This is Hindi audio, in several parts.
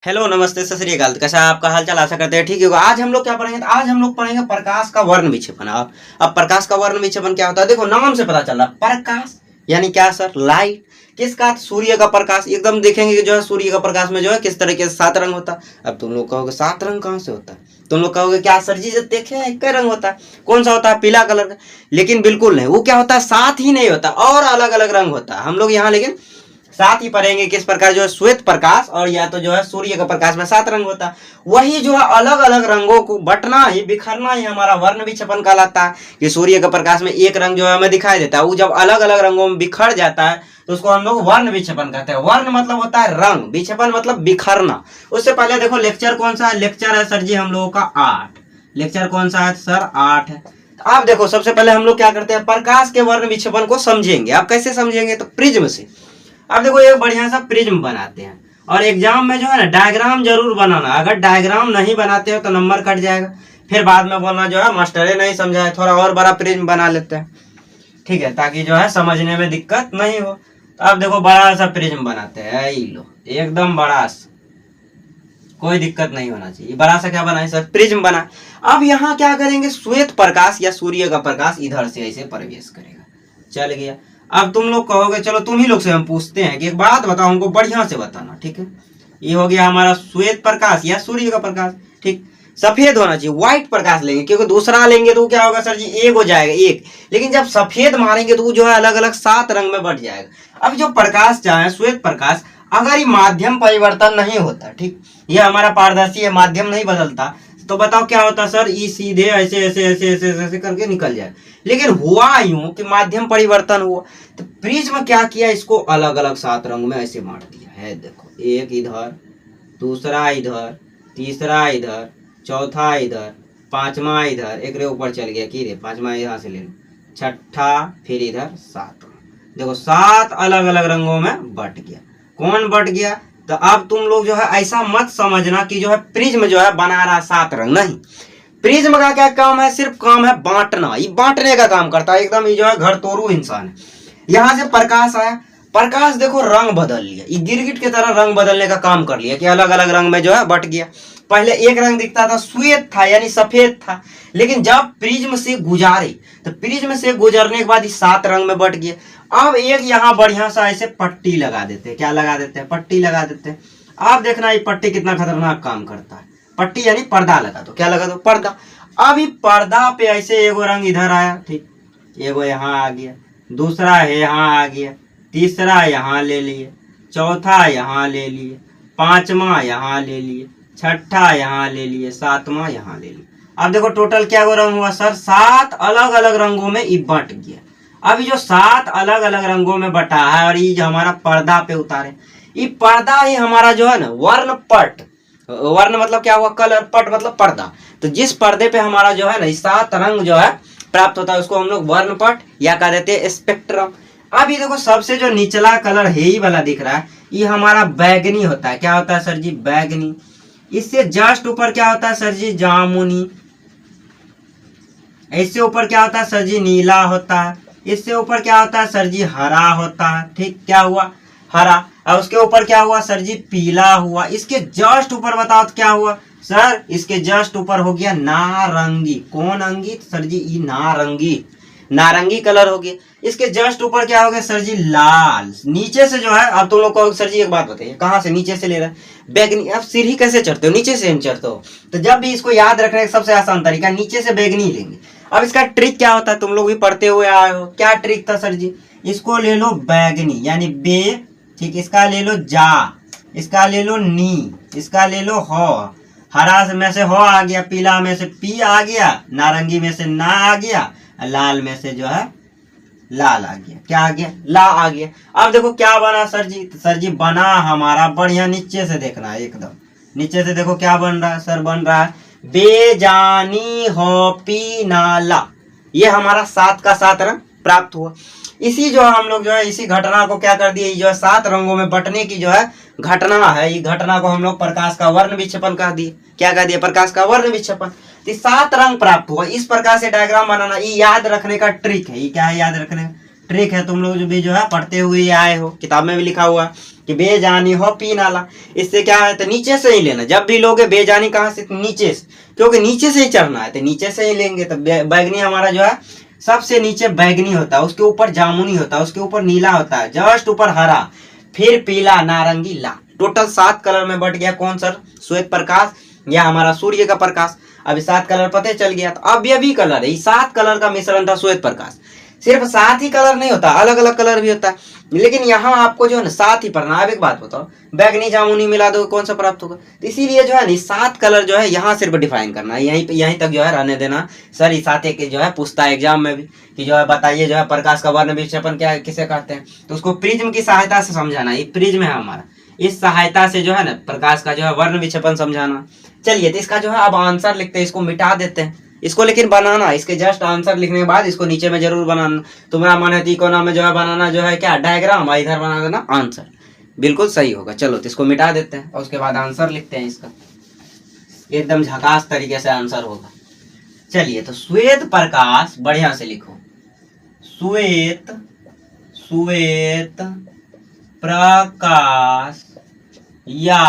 हेलो नमस्ते सत श्री अकाल। कैसा है आपका हाल चाल? आशा करते हैं ठीक होगा। आज हम लोग क्या पढ़ेंगे? आज हम लोग पढ़ेंगे प्रकाश का वर्ण विक्षेपण। अब प्रकाश का वर्ण विक्षेपण क्या होता है? देखो नाम से पता चल रहा है, प्रकाश यानी क्या सर? लाइट। किसका? सूर्य का प्रकाश। एकदम देखेंगे कि जो है सूर्य का प्रकाश में जो है किस तरीके से 7 रंग होता है। अब तुम लोग कहोगे 7 रंग कहाँ से होता है? तुम लोग कहोगे क्या सर जी जब देखे हैं एक रंग होता है? कौन सा होता है? पीला कलर का। लेकिन बिल्कुल नहीं, वो क्या होता है? 7 ही नहीं होता, और अलग अलग रंग होता है। हम लोग यहाँ लेकिन साथ ही पढ़ेंगे किस प्रकार जो है श्वेत प्रकाश और या तो जो है सूर्य का प्रकाश में 7 रंग होता है। वही जो है अलग अलग रंगों को बटना ही बिखरना ही हमारा वर्ण विक्षेपण कहलाता है। कि सूर्य के प्रकाश में एक रंग जो है हमें दिखाई देता है, वो जब अलग अलग रंगों में बिखर जाता है तो उसको हम लोग वर्ण विक्षेपण कहते हैं। वर्ण मतलब होता है रंग, विक्षेपण मतलब बिखरना। उससे पहले देखो लेक्चर कौन सा है? लेक्चर है सर जी हम लोगों का 8। लेक्चर कौन सा है सर? 8 है। आप देखो सबसे पहले हम लोग क्या करते हैं, प्रकाश के वर्ण विक्षेपण को समझेंगे। आप कैसे समझेंगे? तो प्रिज्म से। अब देखो एक बढ़िया सा प्रिज्म बनाते हैं, और एग्जाम में जो है ना डायग्राम जरूर बनाना। अगर डायग्राम नहीं बनाते हो तो नंबर कट जाएगा। फिर बाद में बोलना जो है मास्टरे नहीं समझाए, थोड़ा और बड़ा प्रिज्म बना लेते हैं, ठीक है, ताकि जो है समझने में दिक्कत नहीं हो। तो अब देखो बड़ा सा प्रिज्म बनाते हैं। ये लो एकदम बड़ा सा, कोई दिक्कत नहीं होना चाहिए। बड़ा सा क्या बनाए सर? प्रिज्म बना। अब यहाँ क्या करेंगे? श्वेत प्रकाश या सूर्य का प्रकाश इधर से ऐसे प्रवेश करेगा। चल गया। अब तुम लोग कहोगे, चलो तुम ही लोग से हम पूछते हैं कि एक बात बताओ, हमको बढ़िया से बताना, ठीक है। ये हो गया हमारा श्वेत प्रकाश या सूर्य का प्रकाश, ठीक। सफेद होना चाहिए, व्हाइट प्रकाश लेंगे, क्योंकि दूसरा लेंगे तो क्या होगा सर जी? एक हो जाएगा एक। लेकिन जब सफेद मारेंगे तो वो जो है अलग अलग 7 रंग में बट जाएगा। अब जो प्रकाश चाहे श्वेत प्रकाश, अगर ये माध्यम परिवर्तन नहीं होता, ठीक, ये हमारा पारदर्शी है, माध्यम नहीं बदलता, तो बताओ क्या होता सर? ये सीधे ऐसे ऐसे ऐसे ऐसे ऐसे करके निकल जाए। लेकिन हुआ यूं कि माध्यम परिवर्तन हुआ, तो प्रिज्म क्या किया? इसको अलग अलग 7 रंग में ऐसे मार दिया है। देखो एक इधर, दूसरा इधर, तीसरा इधर, चौथा इधर, पांचवा इधर, एक रे ऊपर चल गया कि रे पांचवा यहाँ से ले लो, छठा, फिर इधर 7। देखो 7 अलग अलग रंगों में बट गया। कौन बट गया? तो अब तुम लोग जो है ऐसा मत समझना कि जो है प्रिज्म जो है बना रहा 7 रंग, नहीं। प्रिज्म का क्या काम है? सिर्फ काम है बांटना। ये बांटने का काम करता है एकदम। ये जो है घर तोड़ू इंसान है। यहाँ से प्रकाश आया, प्रकाश देखो रंग बदल लिया, ये गिरगिट की तरह रंग बदलने का काम कर लिया कि अलग अलग रंग में जो है बट गया। पहले एक रंग दिखता था, श्वेत था यानी सफेद था, लेकिन जब प्रिज्म से गुजारे तो प्रिज्म से गुजरने के बाद 7 रंग में बट गया। अब एक यहाँ बढ़िया सा ऐसे पट्टी लगा देते हैं। क्या लगा देते हैं? पट्टी लगा देते हैं। आप देखना ये पट्टी कितना खतरनाक काम करता है। पट्टी यानी पर्दा लगा दो। क्या लगा दो? पर्दा। अब ये पर्दा पे ऐसे एगो रंग इधर आया, ठीक, एगो यहाँ आ गया, दूसरा है यहाँ आ गया, तीसरा यहाँ ले लिए, चौथा यहाँ ले लिए, पांचवा यहाँ ले लिए, छठा यहाँ ले लिए, 7वां यहाँ ले लिए। अब देखो टोटल क्या गो रंग हुआ सर? 7 अलग अलग रंगों में ये बट गया। अब जो 7 अलग अलग रंगों में बटा है और ये जो हमारा पर्दा पे उतारे, ये पर्दा ही हमारा जो है ना वर्ण पट। वर्ण मतलब क्या हुआ? कलर। पट मतलब पर्दा। तो जिस पर्दे पे हमारा जो है ना 7 रंग जो है प्राप्त होता है उसको हम लोग वर्ण पट या कह देते हैं स्पेक्ट्रम। अब ये देखो सबसे जो निचला कलर है ही वाला दिख रहा है, ये हमारा बैगनी होता है। क्या होता है सर जी? बैगनी। इससे जस्ट ऊपर क्या होता है सर जी? जामुनी। इससे ऊपर क्या होता है सर जी? नीला होता है। इससे ऊपर क्या होता है सर जी? हरा होता है, ठीक। क्या हुआ? हरा। और उसके ऊपर क्या हुआ सर जी? पीला हुआ। इसके जस्ट ऊपर बताओ तो क्या हुआ सर? इसके जस्ट ऊपर हो गया नारंगी। कौन अंगी सर जी? ये नारंगी, नारंगी कलर हो गया। इसके जस्ट ऊपर क्या हो गया सर जी? लाल। नीचे से जो है, अब तुम लोग को सर जी एक बात बताइए, कहाँ से नीचे से ले रहे हैं? बैगनी। अब सीढ़ी कैसे चढ़ते हो? नीचे से हम चढ़ते हो। तो जब भी इसको याद रखने का सबसे आसान तरीका, नीचे से बैगनी लेंगे। अब इसका ट्रिक क्या होता है? तुम लोग भी पढ़ते हुए आए हो। क्या ट्रिक था सर जी? इसको ले लो बैगनी यानी बे, ठीक। इसका ले लो जा, इसका ले लो नी, इसका ले लो हो। हरा में से हो आ गया, पीला में से पी आ गया, नारंगी में से ना आ गया, लाल में से जो है लाल आ गया। क्या आ गया? ला आ गया। अब देखो क्या बना सर जी? तो सर जी बना हमारा बढ़िया, नीचे से देखना है एकदम। नीचे से देखो क्या बन रहा है सर? बन रहा है बेजानी हो पी नाला। ये हमारा 7 का 7 रंग प्राप्त हुआ। इसी जो हम लोग जो है इसी घटना को क्या कर दिए, जो है 7 रंगों में बटने की जो है घटना है, ये घटना को हम लोग प्रकाश का वर्ण विक्षेपण कह दिए। क्या कह दिए? प्रकाश का वर्ण विक्षेपण। तो 7 रंग प्राप्त हुआ। इस प्रकार से डायग्राम बनाना, ये याद रखने का ट्रिक है। ये क्या है? याद रखने का ट्रिक है, तुम लोग जो भी जो है पढ़ते हुए आए हो, किताब में भी लिखा हुआ कि बेजानी हो पी नाला। इससे क्या है, तो नीचे से ही लेना, जब भी लोगे बेजानी कहाँ से, नीचे से, क्योंकि नीचे से ही चढ़ना है, तो नीचे से ही लेंगे। तो बैगनी हमारा जो है सबसे नीचे बैगनी होता है, उसके ऊपर जामुनी होता है, उसके ऊपर नीला होता है, जस्ट ऊपर हरा, फिर पीला, नारंगी, लाल। टोटल 7 कलर में बट गया कौन सर, श्वेत प्रकाश या हमारा सूर्य का प्रकाश। अभी 7 कलर पता चल गया। तो अब ये भी कलर है, 7 कलर का मिश्रण था श्वेत प्रकाश। सिर्फ 7 ही कलर नहीं होता, अलग अलग कलर भी होता है, लेकिन यहाँ आपको जो है ना 7 ही पढ़ना। अब एक बात बताओ, बैगनी जामुनी मिला दो कौन सा प्राप्त होगा, तो इसीलिए जो है ना 7 कलर जो है यहाँ सिर्फ डिफाइन करना है, यहीं तक जो है रहने देना। सर इस 7 एक जो है पूछता है एग्जाम में भी कि जो है बताइए जो है प्रकाश का वर्ण विक्षेपण क्या किसे कहते हैं, तो उसको प्रिज्म की सहायता से समझाना। ये प्रिज्म है हमारा, इस सहायता से जो है ना प्रकाश का जो है वर्ण विक्षेपण समझाना। चलिए तो इसका जो है अब आंसर लिखते हैं, इसको मिटा देते हैं, इसको लेकिन बनाना, इसके जस्ट आंसर लिखने के बाद इसको नीचे में जरूर बनाना। तुम्हारा मन है तिकोना में जो है बनाना जो है क्या डायग्राम, और इधर बना देना आंसर, बिल्कुल सही होगा। चलो तो इसको मिटा देते हैं और उसके बाद आंसर लिखते हैं इसका, एकदम झकास तरीके से आंसर होगा। चलिए तो श्वेत प्रकाश, बढ़िया से लिखो, श्वेत प्रकाश या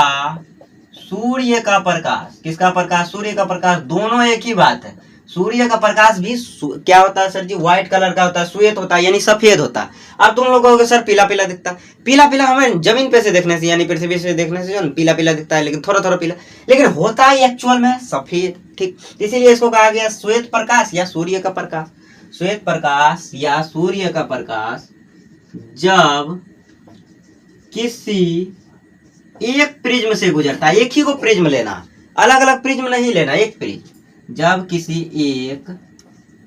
सूर्य का प्रकाश। किसका प्रकाश, सूर्य का प्रकाश, दोनों एक ही बात है। सूर्य का प्रकाश भी क्या होता है सर जी, व्हाइट कलर का होता है, श्वेत होता है यानी सफेद होता है। अब तुम लोग कहोगे सर पीला पीला दिखता है, पीला पीला हमें जमीन पे से देखने से यानी पृथ्वी से देखने से जो पीला पीला दिखता है, लेकिन थोड़ा थोड़ा पीला, लेकिन होता है एक्चुअल में सफेद। ठीक, इसीलिए इसको कहा गया श्वेत प्रकाश या सूर्य का प्रकाश। श्वेत प्रकाश या सूर्य का प्रकाश जब किसी एक प्रिज्म से गुजरता है, एक ही को प्रिज्म लेना, अलग अलग प्रिज्म नहीं लेना, एक प्रिज्म, जब किसी एक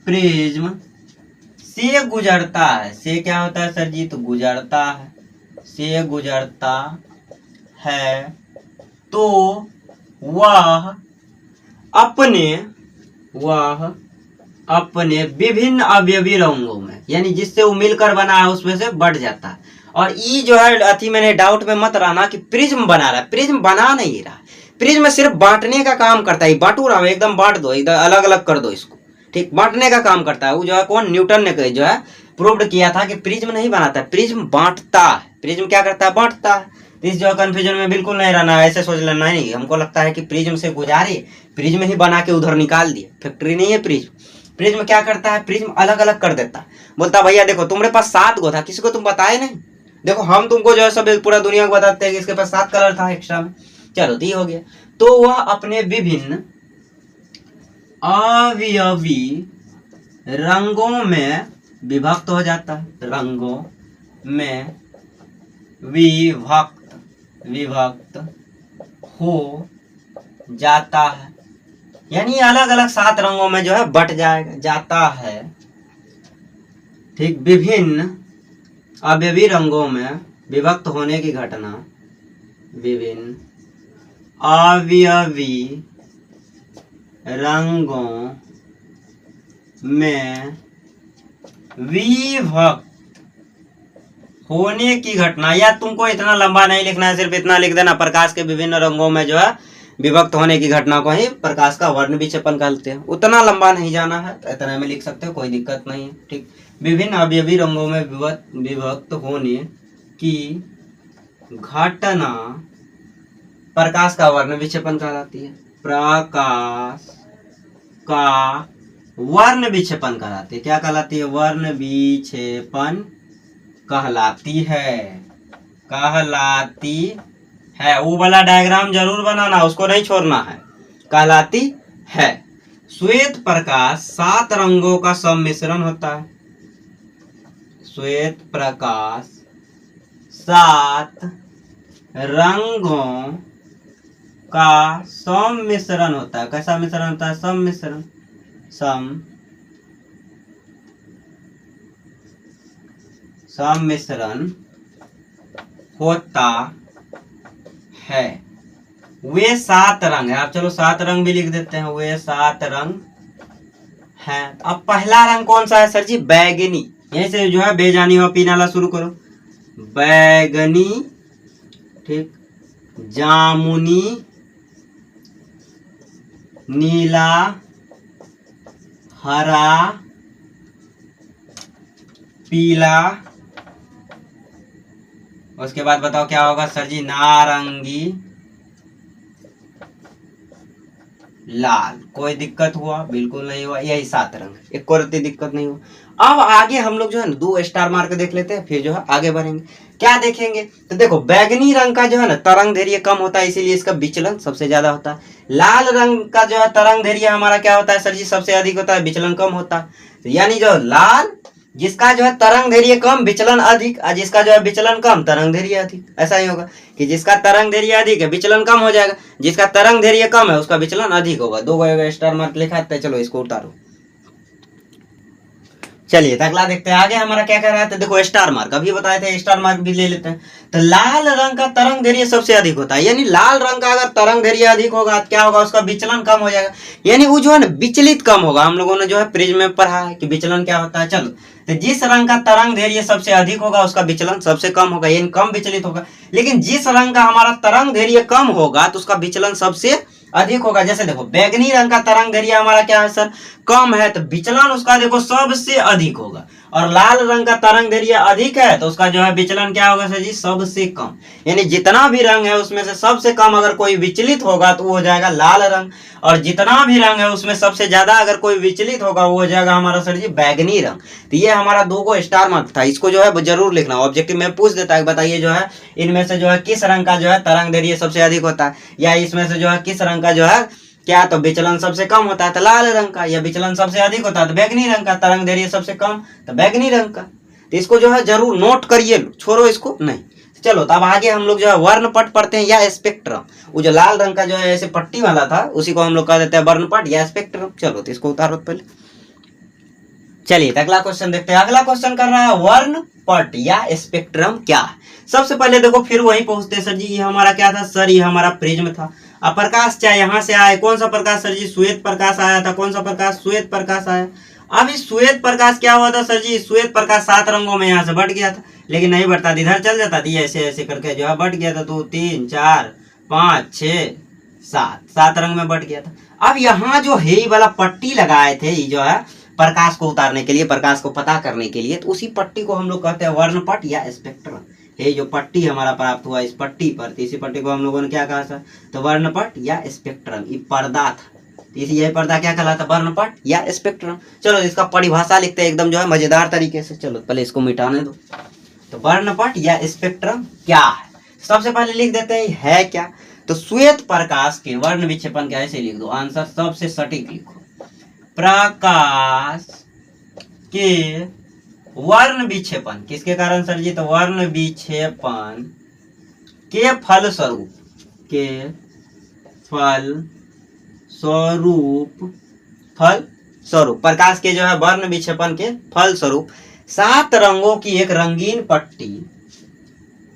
प्रिज्म से गुजरता है, से क्या होता है सर जी, तो गुजरता है, से गुजरता है, तो वह अपने विभिन्न अवयवी रंगों में, यानी जिससे वो मिलकर बना है उसमें से बढ़ जाता है। और ये जो है अति मैंने डाउट में मत रहना कि प्रिज्म बना रहा है, प्रिज्म बना नहीं रहा, प्रिज्म सिर्फ बांटने का काम करता है। बांटू रहा हूं, एकदम बांट दो, इधर अलग अलग कर दो इसको, ठीक, बांटने का काम करता है। वो जो है कौन, न्यूटन ने जो है प्रूव्ड किया था कि प्रिज्म नहीं बनाता, प्रिज्म बांटता है। प्रिज्म क्या करता है, बांटता है। तो इस जो कंफ्यूजन में बिल्कुल नहीं रहना, ऐसे सोच लेना नहीं। हमको लगता है कि प्रिज्म से गुजारे, प्रिज्म ही बना के उधर निकाल दिए, फैक्ट्री नहीं है प्रिज्म। प्रिज्म क्या करता है, प्रिज्म अलग अलग कर देता है, बोलता भैया देखो तुम्हारे पास 7 गो था, किसी को तुम बताए नहीं, देखो हम तुमको जो है सब पूरा दुनिया को बताते हैं कि इसके पास 7 कलर था एक्स्ट्रा में। चलो तो ये हो गया। तो वह अपने विभिन्न अवयवी रंगों में विभक्त हो जाता है, रंगों में विभक्त हो जाता है, यानी अलग अलग 7 रंगों में जो है बट जाता है। ठीक, विभिन्न अवयवी रंगों में विभक्त होने की घटना, विभिन्न अवयवी रंगों में विभक्त होने की घटना, या तुमको इतना लंबा नहीं लिखना है, सिर्फ इतना लिख देना, प्रकाश के विभिन्न रंगों में जो है विभक्त होने की घटना को ही प्रकाश का वर्ण विक्षेपण कहते हैं। उतना लंबा नहीं जाना है, तो इतना में लिख सकते हो, कोई दिक्कत नहीं है। ठीक, विभिन्न अवयवी रंगों में विभक्त होने की घटना प्रकाश का वर्ण विक्षेपण कहलाती है, प्रकाश का वर्ण विक्षेपण कहलाती है। क्या कहलाती है, वर्ण विक्षेपण कहलाती है। वो वाला डायग्राम जरूर बनाना, उसको नहीं छोड़ना है, कहलाती है। श्वेत प्रकाश 7 रंगों का सम्मिश्रण होता है, श्वेत प्रकाश 7 रंगों का सम्मिश्रण होता है। कैसा मिश्रण होता है, सम्मिश्रण, सम्मिश्रण होता है। वे 7 रंग है, आप चलो 7 रंग भी लिख देते हैं, वे 7 रंग हैं। अब पहला रंग कौन सा है सर जी, बैगनी, यहीं से जो है बेजानी हो पीनाला शुरू करो, बैगनी, ठीक, जामुनी, नीला, हरा, पीला, उसके बाद बताओ क्या होगा सर जी, नारंगी, लाल। कोई दिक्कत हुआ? बिल्कुल नहीं हुआ। यही 7 रंग, एक कोई दिक्कत नहीं हुआ। अब आगे हम लोग जो है ना 2 स्टार मार्क देख लेते हैं, फिर जो है आगे बढ़ेंगे। क्या देखेंगे तो देखो, बैगनी रंग का जो है ना तरंग दैर्घ्य कम होता है, इसीलिए इसका विचलन सबसे ज्यादा होता है। लाल रंग का जो है तरंग दैर्घ्य हमारा क्या होता है सर जी, सबसे अधिक होता है, विचलन कम होता है। तो यानी जो लाल, जिसका जो है तरंग दैर्घ्य कम विचलन अधिक, और जिसका जो है विचलन कम तरंग दैर्घ्य अधिक। ऐसा ही होगा कि जिसका तरंग दैर्घ्य अधिक है विचलन कम हो जाएगा, जिसका तरंग दैर्घ्य कम है उसका विचलन अधिक होगा। 2 स्टार मार्क लिखा है, चलो इसको उतारो। चलिए तो अगला देखते हैं आगे हमारा क्या कह रहा है। तो देखो स्टार मार्क अभी बताए थे, स्टार मार्क भी ले लेते हैं। तो लाल रंग का तरंग दैर्घ्य सबसे अधिक होता है, यानी लाल रंग का अगर तरंग दैर्घ्य अधिक होगा तो क्या होगा, उसका विचलन कम हो जाएगा, यानी वो जो है ना विचलित कम होगा। हम लोगों ने जो है प्रिज्म में पढ़ा है कि विचलन क्या होता है। चलो, तो जिस रंग का तरंग दैर्घ्य सबसे अधिक होगा उसका विचलन सबसे कम होगा, यानी कम विचलित होगा। लेकिन जिस रंग का हमारा तरंग दैर्घ्य कम होगा तो उसका विचलन सबसे अधिक होगा। जैसे देखो, बैगनी रंग का तरंग दैर्घ्य हमारा क्या है सर, कम है, तो विचलन उसका देखो सबसे अधिक होगा। और लाल रंग का तरंग दैर्घ्य अधिक है तो उसका जो है विचलन क्या होगा सर जी, सबसे कम। यानी जितना भी रंग है उसमें से सबसे कम अगर कोई विचलित होगा तो वो हो जाएगा लाल रंग, और जितना भी रंग है उसमें सबसे ज्यादा अगर कोई विचलित होगा वो हो जाएगा हमारा सर जी बैगनी रंग। तो ये हमारा 2 स्टार मार्क था, इसको जो है जरूर लिखना। ऑब्जेक्टिव में पूछ देता है, बताइए जो है इनमें से जो है किस रंग का जो है तरंग दैर्घ्य सबसे अधिक होता है, या इसमें से जो है किस रंग का जो है क्या, तो विचलन सबसे कम होता है तो लाल रंग का, या विचलन सबसे अधिक होता है तो बैगनी रंग का, तरंग दैर्घ्य सबसे कम तो बैगनी रंग का। तो इसको जो है जरूर नोट करिए, छोड़ो इसको नहीं। चलो तो अब आगे हम लोग जो है वर्णपट पढ़ते हैं या स्पेक्ट्रम। वो जो लाल रंग का जो है ऐसे पट्टी वाला था उसी को हम लोग कह देते हैं वर्णपट या स्पेक्ट्रम। चलो तो इसको उतारो पहले। चलिए तो अगला क्वेश्चन देखते हैं। अगला क्वेश्चन कर रहा है वर्णपट या स्पेक्ट्रम क्या है। सबसे पहले देखो फिर वही पूछते हैं सर जी, ये हमारा क्या था सर, ये हमारा प्रिज्म था। अब प्रकाश चाहे यहाँ से आए, कौन सा प्रकाश सर जी, श्वेत प्रकाश आया था। कौन सा प्रकाश, श्वेत प्रकाश आया। अब इस श्वेत प्रकाश क्या हुआ था सर जी, श्वेत प्रकाश 7 रंगों में यहाँ से बढ़ गया था, लेकिन नहीं बढ़ता था, इधर चल जाता था, ऐसे ऐसे करके जो है बढ़ गया था। 2 3 4 5 6 7 रंग में बढ़ गया था। अब यहाँ जो है वाला पट्टी लगाए थे, ये जो है प्रकाश को उतारने के लिए, प्रकाश को पता करने के लिए, तो उसी पट्टी को हम लोग कहते हैं वर्णपट या स्पेक्ट्रम। ये जो पट्टी हमारा प्राप्त हुआ इस पट्टी पर, तो इसी पट्टी को हम लोगों ने क्या कहा था, तो वर्णपट या स्पेक्ट्रम। ये पर्दा था, यही पर्दा क्या कहलाता, वर्णपट या स्पेक्ट्रम। चलो इसका परिभाषा लिखते हैं एकदम जो है मजेदार तरीके से। चलो पहले इसको मिटाने दो। तो वर्णपट या स्पेक्ट्रम क्या है, सबसे पहले लिख देते हैं है क्या। तो श्वेत प्रकाश के वर्ण विक्षेपण क्या, ऐसे लिख दो, आंसर सबसे सटीक लिखो। प्रकाश के वर्ण विक्षेपण किसके कारण सर जी, तो वर्ण विक्षेपण के फलस्वरूप, के फलस्वरूप प्रकाश के जो है वर्ण विक्षेपण के फलस्वरूप 7 रंगों की एक रंगीन पट्टी,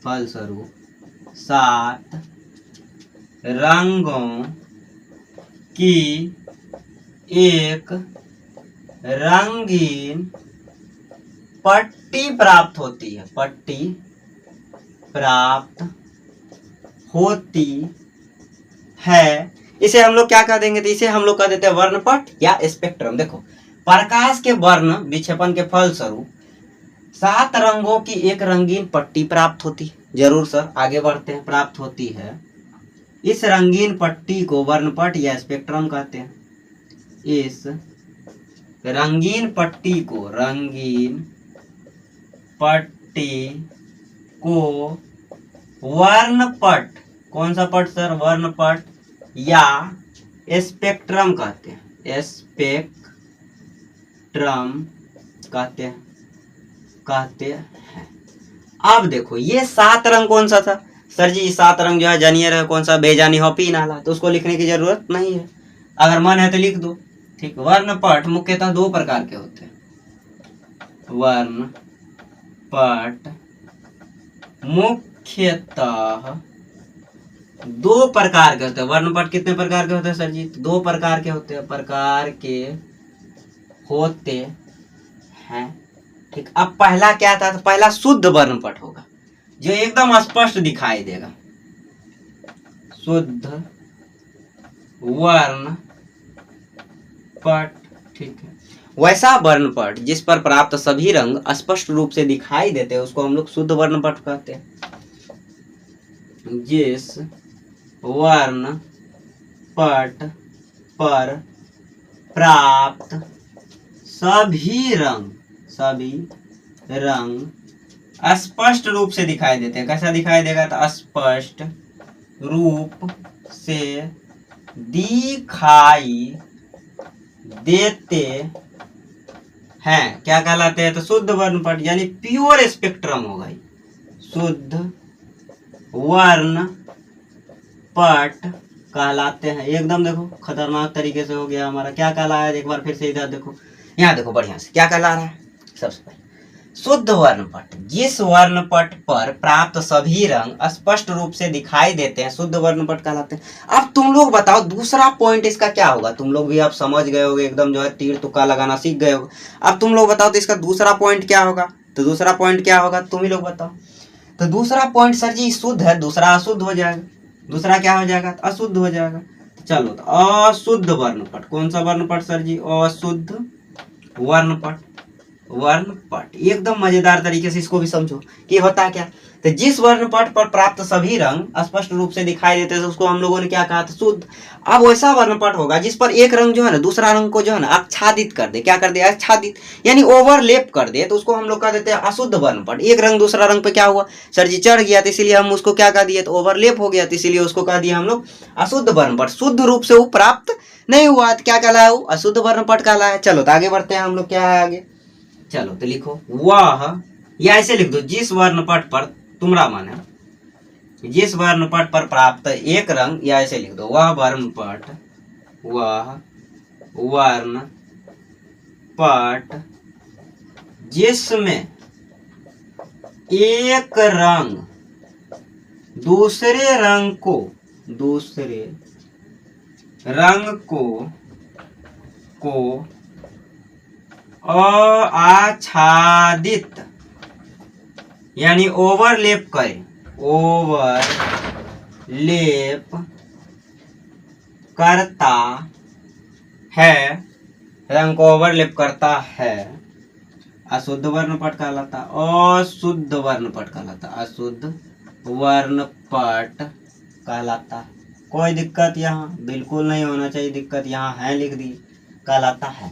फलस्वरूप 7 रंगों की एक रंगीन पट्टी प्राप्त होती है, पट्टी प्राप्त होती है। इसे हम लोग क्या कह देंगे, तो इसे हम लोग कह देते हैं वर्णपट या स्पेक्ट्रम। देखो, प्रकाश के वर्ण विक्षेपण के फलस्वरूप 7 रंगों की एक रंगीन पट्टी प्राप्त होती, जरूर सर आगे बढ़ते हैं, प्राप्त होती है। इस रंगीन पट्टी को वर्णपट या स्पेक्ट्रम कहते हैं। इस रंगीन पट्टी को, रंगीन पट्टी को वर्णपट, कौन सा पट सर, वर्णपट या स्पेक्ट्रम कहते हैं, स्पेक्ट्रम कहते हैं। अब देखो ये 7 रंग कौन सा था सर जी, 7 रंग जो है जानिए रहे कौन सा, बेजानी हो पी नाला, तो उसको लिखने की जरूरत नहीं है, अगर मन है तो लिख दो। ठीक, वर्णपट मुख्यतः 2 प्रकार के होते हैं। वर्णपट मुख्यतः 2 प्रकार के होते हैं। वर्णपट कितने प्रकार के होते हैं सर जी, 2 प्रकार के होते हैं, होते हैं। ठीक, अब पहला क्या था, तो पहला शुद्ध वर्णपट होगा जो एकदम स्पष्ट दिखाई देगा, शुद्ध वर्ण पट। ठीक है, वैसा वर्णपट जिस पर प्राप्त सभी रंग स्पष्ट रूप से दिखाई देते हैं उसको हम लोग शुद्ध वर्णपट कहते हैं। जिस वर्णपट पर प्राप्त सभी रंग स्पष्ट रूप से दिखाई देते हैं। कैसा दिखाई देगा? तो स्पष्ट रूप से दिखाई देते हैं, क्या कहलाते हैं? तो शुद्ध वर्णपट, यानी प्योर स्पेक्ट्रम होगा। शुद्ध वर्णपट कहलाते हैं। एकदम देखो खतरनाक तरीके से हो गया हमारा। क्या कहला है? एक बार फिर से इधर देखो, यहाँ देखो बढ़िया से क्या कहला रहा है। सबसे पहले शुद्ध वर्णपट जिस वर्णपट पर प्राप्त सभी रंग स्पष्ट रूप से दिखाई देते हैं शुद्ध वर्णपट कहलाते हैं। अब तुम लोग बताओ दूसरा पॉइंट इसका क्या होगा? तुम लोग भी आप समझ गए होगे, एकदम जो है तीर तुक्का लगाना सीख गए होगे। अब तुम लोग बताओ तो इसका दूसरा पॉइंट क्या होगा? तो दूसरा पॉइंट क्या होगा तुम ही लोग बताओ। तो दूसरा पॉइंट सर जी शुद्ध है, दूसरा अशुद्ध हो जाएगा। दूसरा क्या हो जाएगा? अशुद्ध हो जाएगा। तो चलो, तो अशुद्ध वर्णपट, कौन सा वर्णपट सर जी? अशुद्ध वर्णपट। एकदम मजेदार तरीके से इसको भी समझो कि होता क्या। तो जिस वर्णपट पर प्राप्त सभी रंग स्पष्ट रूप से दिखाई देते हैं उसको हम लोगों ने क्या कहा था? शुद्ध। अब वैसा वर्णपट होगा जिस पर एक रंग जो है ना दूसरा रंग को जो है ना आच्छादित कर दे। क्या कर दे? आच्छादित, यानी ओवरलेप कर दे, तो उसको हम लोग कह देते हैं अशुद्ध वर्णपट। एक रंग दूसरा रंग पे क्या हुआ सर जी? चढ़ गया, तो इसीलिए हम उसको क्या कह दिए? तो ओवरलेप हो गया, तो इसीलिए उसको कह दिया हम लोग अशुद्ध वर्णपट। शुद्ध रूप से वो प्राप्त नहीं हुआ, तो क्या कहला है? वो अशुद्ध वर्णपट कहला है। चलो तो आगे बढ़ते हैं हम लोग। क्या है आगे? चलो तो लिखो वह, या ऐसे लिख दो, जिस वर्णपट पर, तुम्हारा मन है, जिस वर्णपट पर प्राप्त एक रंग, या ऐसे लिख दो वह वर्णपट जिसमें एक रंग दूसरे रंग को आच्छादित यानी ओवरलेप करे, ओवरलेप करता है, रंग को ओवरलेप करता है, अशुद्ध वर्णपट कहलाता। अशुद्ध वर्णपट कहलाता, अशुद्ध वर्णपट कहलाता। कोई दिक्कत यहाँ बिल्कुल नहीं होना चाहिए, दिक्कत यहाँ है लिख दी, कहलाता है।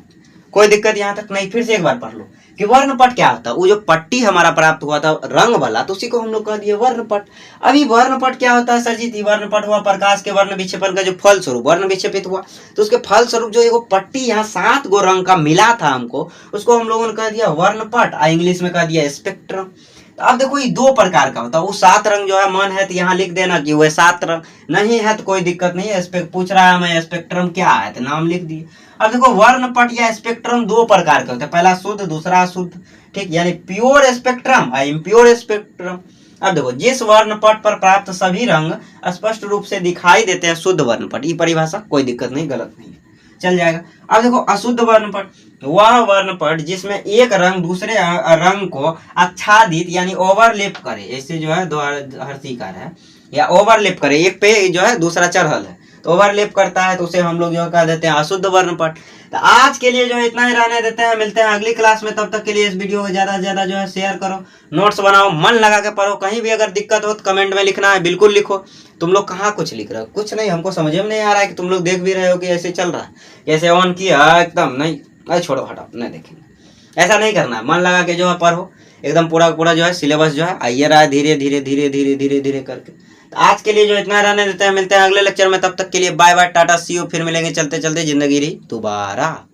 कोई दिक्कत यहाँ तक नहीं? फिर से एक बार पढ़ लो कि वर्णपट क्या होता है। वो जो पट्टी हमारा प्राप्त हुआ था रंग वाला, तो उसी को हम लोग कह दिए वर्णपट। अभी वर्णपट क्या होता है सर जी? वर्णपट हुआ प्रकाश के वर्ण विक्षेपण का जो फल स्वरूप वर्ण विक्षेपित हुआ, तो उसके फल स्वरूप जो एगो पट्टी यहाँ 7 गो रंग का मिला था हमको, उसको हम लोगों ने कह दिया वर्णपट, इंग्लिश में कह दिया स्पेक्ट्रम। तो अब देखो ये 2 प्रकार का होता है। वो 7 रंग जो है, मन है तो यहाँ लिख देना कि वह 7 रंग, नहीं है तो कोई दिक्कत नहीं है। पूछ रहा है मैं स्पेक्ट्रम क्या है, तो नाम लिख दिए। अब देखो वर्णपट या स्पेक्ट्रम 2 प्रकार के होते हैं, पहला शुद्ध दूसरा अशुद्ध, ठीक, यानी प्योर स्पेक्ट्रम और इम्प्योर स्पेक्ट्रम। अब देखो जिस वर्णपट पर प्राप्त सभी रंग स्पष्ट रूप से दिखाई देते हैं शुद्ध वर्णपट, ये परिभाषा कोई दिक्कत नहीं, गलत नहीं है, चल जाएगा। अब देखो अशुद्ध वर्णपट, वह वर्णपट जिसमें एक रंग दूसरे रंग को आच्छादित यानी ओवरलेप करे, ऐसे जो है दो हर्षिकार है, या ओवरलेप करे, एक पे जो है दूसरा चढ़ल है तो ओवरलेप करता है, तो उसे हम लोग जो कह देते हैं अशुद्ध वर्णपट। तो आज के लिए जो है इतना ही रहने देते हैं, मिलते हैं अगली क्लास में। तब तक के लिए इस वीडियो को ज्यादा से ज्यादा जो है शेयर करो, नोट्स बनाओ, मन लगा के पढ़ो। कहीं भी अगर दिक्कत हो तो कमेंट में लिखना है, बिल्कुल लिखो। तुम लोग कहाँ कुछ लिख रहे हो? कुछ नहीं, हमको समझ में नहीं आ रहा है कि तुम लोग देख भी रहे हो कि ऐसे चल रहा है, कैसे ऑन किया एकदम नहीं, अरे छोड़ो हटाओ, नहीं देखेंगे। ऐसा नहीं करना है, मन लगा के जो है पढ़ो, एकदम पूरा पूरा जो है सिलेबस जो है आइए रहा है धीरे धीरे धीरे धीरे धीरे धीरे करके। तो आज के लिए जो इतना रहने देते हैं, मिलते हैं अगले लेक्चर में। तब तक के लिए बाय बाय, टाटा, सी यू। फिर मिलेंगे चलते चलते, जिंदगी रही दोबारा।